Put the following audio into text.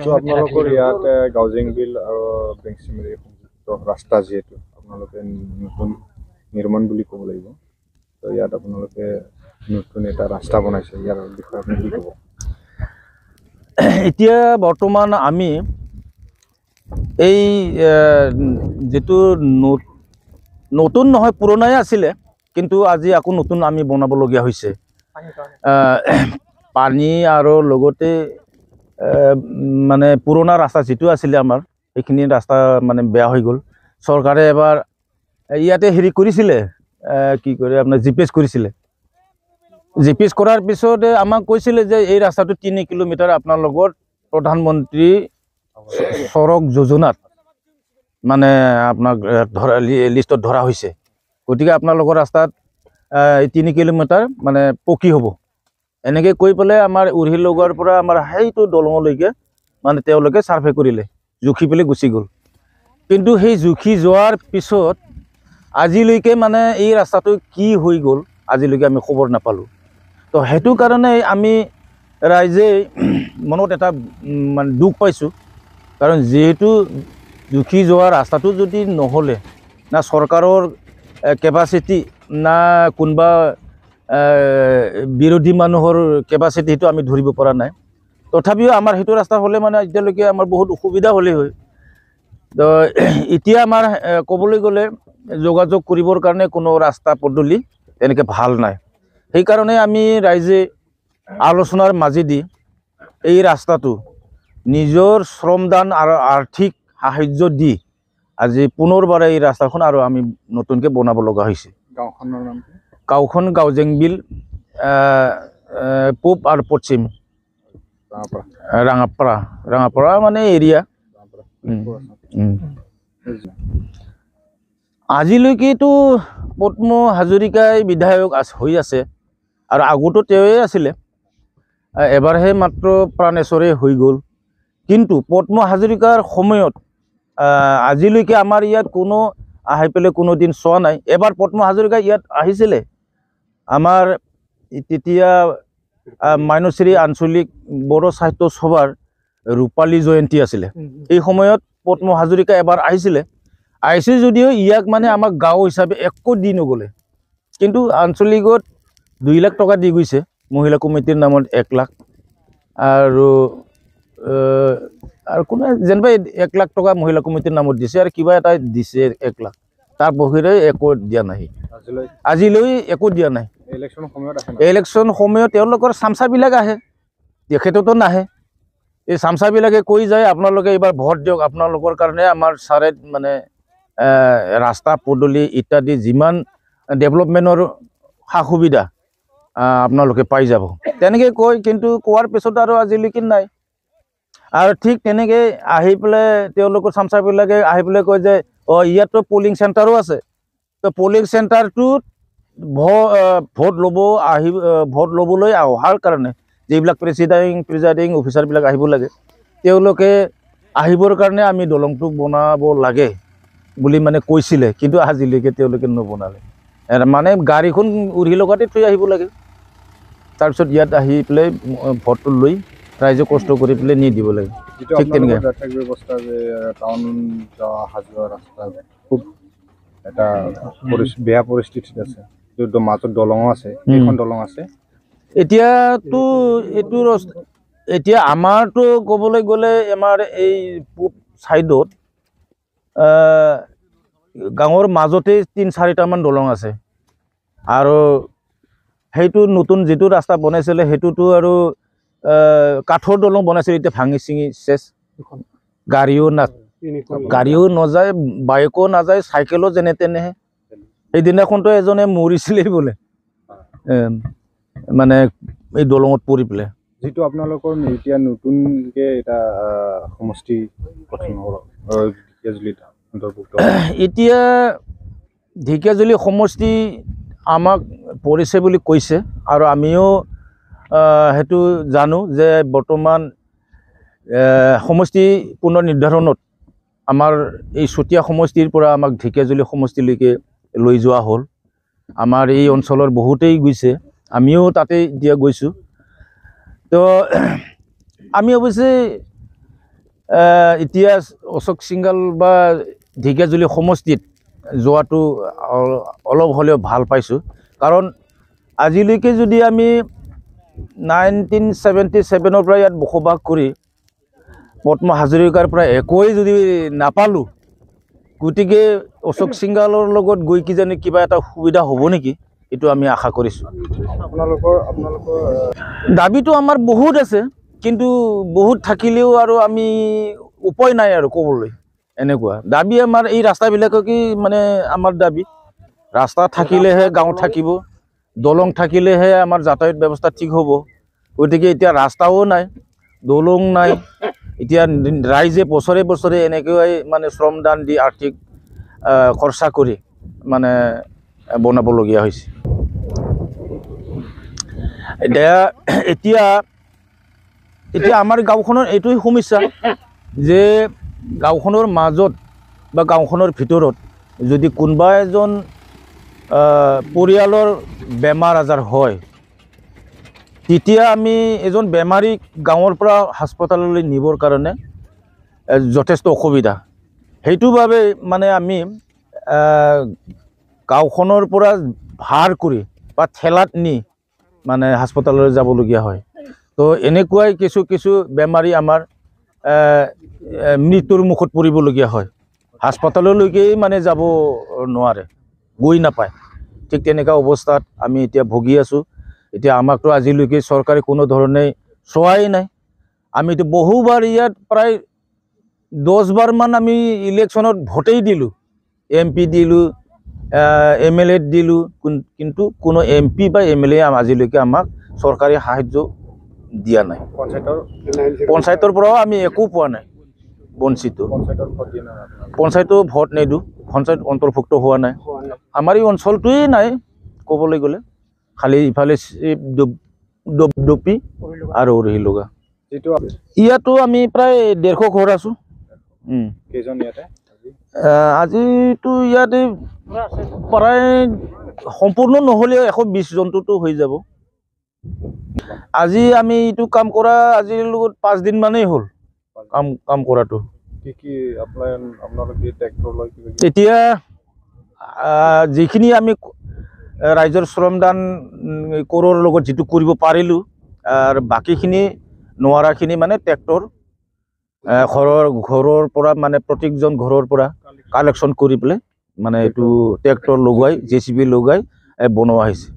তো আপোনালোকৰ ইয়াত গাউজিং বিল আৰু বেংচিমাৰী সংযুক্ত ৰাস্তা যিহেতু আপোনালোকে নতুন নিৰ্মাণ বুলি ক'ব লাগিব তো ইয়াত আপোনালোকে নতুন এটা ৰাস্তা বনাইছে ইয়াৰ বিষয়ে আপুনি কি ক'ব এতিয়া বৰ্তমান আমি এই যেটো নতুন নহয় পুৰণাই আছিলে কিন্তু আজি আকৌ নতুন আমি বনাবলগীয়া হৈছে পানী আৰু লগতে মানে পুৰণা ৰাস্তা যেটো আছিলে আমাৰ এইখিনি ৰাস্তা মানে বেয়া হৈ গ'ল চৰকাৰে এবাৰ ইয়াতে হেৰি কৰিছিলে কি কৰে আপোনাৰ জিপিএছ কৰিছিলে জিপিএছ কৰাৰ পিছতে আমাক কৈছিলে যে এই ৰাস্তাটো 3 কিলোমিটাৰ আপোনাৰ লগত প্ৰধানমন্ত্ৰী সড়ক যোজনাত মানে আপোনাক ধৰা লিষ্টত ধৰা হৈছে গতিকে আপোনালোকৰ ৰাস্তাত 3 কিলোমিটাৰ মানে পকি হ'ব এনেকৈ কৈ পেলাই আমাৰ উৰহি লগৰ পৰা আমাৰ সেইটো দলঙলৈকে মানে তেওঁলোকে সাৰ্ভে কৰিলে জুখি পেলাই গুচি গ'ল কিন্তু সেই জুখি যোৱাৰ পিছত আজিলৈকে মানে এই ৰাস্তাটো কি হৈ গ'ল আজিলৈকে আমি খবৰ নাপালো তো হেতু কাৰণে আমি ৰাইজে মনত এটা মানে দুখ পাইছো কাৰণ যেহেতু জুখি যোৱা ৰাস্তাটো যদি নহলে না চৰকাৰৰ কেপাসিটি না কোনবা বিৰোধী মানুহৰ কেপাসিটিটো আমি ধৰিব পৰা নাই তথাপিও আমাৰ হেতু ৰাস্তা হলে মানে এতিয়ালৈকে আমাৰ বহুত অসুবিধা হলে হয় তো এতিয়া আমাৰ ক'বলৈ গ'লে যোগাযোগ কৰিবৰ কাৰণে কোনো ৰাস্তা পদূলি এনেকৈ ভাল নাই সেই কাৰণে আমি ৰাইজে আলোচনাৰ মাজেদি এই ৰাস্তাটো নিজৰ শ্ৰমদান আৰু আৰ্থিক সাহায্য দি আজি পুনৰবাৰ এই ৰাস্তাখন আৰু আমি নতুনকৈ বনাব লগা হৈছে গাঁওখনৰ নাম গাঁওখন গাউজিং বিল পূব আৰু পশ্চিম ৰাঙাপাৰা মানে এৰিয়া আজিলৈকেতো পদ্ম হাজৰিকাই বিধায়ক হৈ আছে আৰু আগতো তেওঁৱে আছিলে এবাৰহে মাত্ৰ প্ৰাণেশ্বৰে হৈ গ'ল কিন্তু পদ্ম হাজৰিকাৰ সময়ত আজিলৈকে আমাৰ ইয়াত কোনো আহি পেলাই কোনো দিন চোৱা নাই এবাৰ পদ্ম হাজৰিকা ইয়াত আহিছিলে আমাৰ তেতিয়া মাইনশ্ৰী আঞ্চলিক বড়ো সাহিত্য সভাৰ ৰূপালী জয়ন্তী আছিলে এই সময়ত পদ্ম হাজৰিকা এবাৰ আহিছিলে যদিও ইয়াক মানে আমাক গাঁও হিচাপে একো দি নগ'লে কিন্তু আঞ্চলিকত 2 লাখ টকা দি গৈছে মহিলা কমিটিৰ নামত 1 লাখ আৰু কোনে যেনিবা 1 লাখ টকা মহিলা কমিটিৰ নামত দিছে আৰু কিবা এটা দিছে 1 লাখ তাৰ বহিৰে একো দিয়া নাই আজিলৈ একো দিয়া নাই ইলেকশ্যন সময়ত তেওঁলোকৰ চামচাবিলাক আহে তেখেততো নাহে এই চামচাবিলাকে কৈ যায় আপোনালোকে এইবাৰ ভোট দিয়ক আপোনালোকৰ কাৰণে আমাৰ ছাৰে মানে ৰাস্তা পদূলি ইত্যাদি যিমান ডেভেলপমেণ্টৰ সা সুবিধা আপোনালোকে পাই যাব তেনেকৈ কয় কিন্তু কোৱাৰ পিছত আৰু আজিলৈকে নাই আৰু ঠিক তেনেকৈ আহি পেলাই তেওঁলোকৰ চামচাবিলাকে আহি পেলাই কয় যে ইয়াতো পলিং চেণ্টাৰো আছে তো পলিং চেণ্টাৰটোত ভোট ল'বলৈ অহাৰ কাৰণে যিবিলাক প্ৰিজাইডিং অফিচাৰবিলাক আহিব লাগে তেওঁলোকে আহিবৰ কাৰণে আমি দলংটো বনাব লাগে বুলি মানে কৈছিলে কিন্তু আজিলৈকে তেওঁলোকে নবনালে মানে গাড়ীখন উৰহি লগাতে থৈ আহিব লাগে তাৰপিছত ইয়াত আহি পেলাই ভোটটো লৈ ৰাইজে কষ্ট কৰি পেলাই নি দিব লাগে ঠিক তেনেকৈ ব্যৱস্থা যে টাউন যোৱা ৰাস্তা খুব এটা বেয়া পৰিস্থিতিত আছে য'ত মাজত দলং আছে এইখন দলং আছে এতিয়াতো এইটো এতিয়া আমাৰতো ক'বলৈ গ'লে আমাৰ এই পূব ছাইডত গাঁৱৰ মাজতে 3-4টামান দলং আছে আৰু সেইটো নতুন যেটো ৰাস্তা বনাইছিলে সেইটোতো আৰু কাঠৰ দলং বনাইছিল এতিয়া ভাঙি চিঙি শেষ গাড়ীও নাযায় বাইকো নাযায় চাইকেলো যেনে তেনেহে সেইদিনাখনতো এজনে মৰিছিলেই বোলে মানে এই দলঙত পৰি পেলাই যেটো আপোনালোকৰ এতিয়া নতুনকৈ এটা সমষ্টি গঠন হ'ল এতিয়া ঢেকিয়াজুলি সমষ্টি আমাক পৰিছে বুলি কৈছে আৰু আমিও হেতু জানো যে বৰ্তমান সমষ্টি পুনৰ নিৰ্ধাৰণত আমাৰ এই চুতীয়া সমষ্টিৰ পৰা আমাক ঢেকিয়াজুলি সমষ্টিলৈকে লৈ যোৱা হ'ল আমাৰ এই অঞ্চলৰ বহুতেই গৈছে আমিও তাতে দিয়া গৈছো তো আমি অৱশ্যে এতিয়া অশোক সিংগাল বা ঢেকীয়াজুলি সমষ্টিত যোৱাটো অলপ হ'লেও ভাল পাইছোঁ। কাৰণ আজিলৈকে যদি আমি 1977 পৰা ইয়াত বসবাস কৰি পদ্ম হাজৰিকাৰ পৰা একোৱেই যদি নাপালোঁ, গতিকে অশোক সিংগালৰ লগত গৈ কিজানি কিবা এটা সুবিধা হ'ব নেকি, এইটো আমি আশা কৰিছোঁ। আপোনালোকৰ দাবীটো আমাৰ বহুত আছে, কিন্তু বহুত থাকিলেও আৰু আমি উপায় নাই আৰু ক'বলৈ। এনেকুৱা দাবী আমাৰ এই ৰাস্তাবিলাককে মানে আমাৰ দাবী। ৰাস্তা থাকিলেহে গাঁও থাকিব, দলং থাকিলেহে আমাৰ যাতায়াত ব্যৱস্থা ঠিক হ'ব। গতিকে এতিয়া ৰাস্তাও নাই, দলং নাই। এতিয়া ৰাইজে বছৰে বছৰে এনেকৈ মানে শ্ৰমদান দি আৰ্থিক খৰচা কৰি মানে বনাবলগীয়া হৈছে। এতিয়া আমাৰ গাঁওখনৰ এইটোৱে সমস্যা যে গাঁওখনৰ মাজত বা গাঁওখনৰ ভিতৰত যদি কোনোবা এজন পৰিয়ালৰ বেমাৰ আজাৰ হয়, তেতিয়া আমি এজন বেমাৰীক গাঁৱৰ পৰা হাস্পতাললৈ নিবৰ কাৰণে যথেষ্ট অসুবিধা। সেইটো বাবে মানে আমি গাঁওখনৰ পৰা ভাৰ কৰি বা ঠেলাত নি মানে হাস্পতাললৈ যাবলগীয়া হয়। তো এনেকুৱাই কিছু কিছু বেমাৰী আমাৰ মৃত্যুৰ মুখত পৰিবলগীয়া হয়, হাস্পতাললৈকেই মানে যাব নোৱাৰে, গৈ নাপায়। ঠিক তেনেকুৱা অৱস্থাত আমি এতিয়া ভুগি আছোঁ। এতিয়া আমাকতো আজিলৈকে চৰকাৰে কোনো ধৰণে চোৱাই নাই। আমিতো বহুবাৰ ইয়াত প্ৰায় 10 বাৰমান আমি ইলেকশ্যনত ভোটেই দিলোঁ, MP দিলোঁ, MLA দিলোঁ, কিন্তু কোনো MP বা MLA আজিলৈকে আমাক চৰকাৰী সাহায্য দিয়া নাই। পঞ্চায়তৰ পৰাও আমি একো পোৱা নাই, বঞ্চিত। পঞ্চায়তো ভোট নিদিওঁ, পঞ্চায়ত অন্তৰ্ভুক্ত হোৱা নাই। আমাৰ এই অঞ্চলটোৱেই নাই ক'বলৈ গ'লে, খালি ইফালে দপদপি আৰু ৰহিলগা। ইয়াতো আমি প্ৰায় 150 ঘৰ আছোঁ। আজিতো ইয়াতে প্ৰায় সম্পূৰ্ণ নহ'লেও 120 জনতো হৈ যাব। আজি আমি এইটো কাম কৰা আজিৰ লগত 5 দিন মানেই হ'ল কাম কৰাটো। এতিয়া যিখিনি আমি ৰাইজৰ শ্ৰমদান কৰৰ লগত যিটো কৰিব পাৰিলোঁ, আৰু বাকীখিনি নোৱাৰাখিনি মানে ট্ৰেক্টৰ ঘৰৰ পৰা মানে প্ৰত্যেকজন ঘৰৰ পৰা কালেকশ্যন কৰি পেলাই মানে এইটো ট্ৰেক্টৰ লগাই JCB লগাই বনোৱা হৈছে।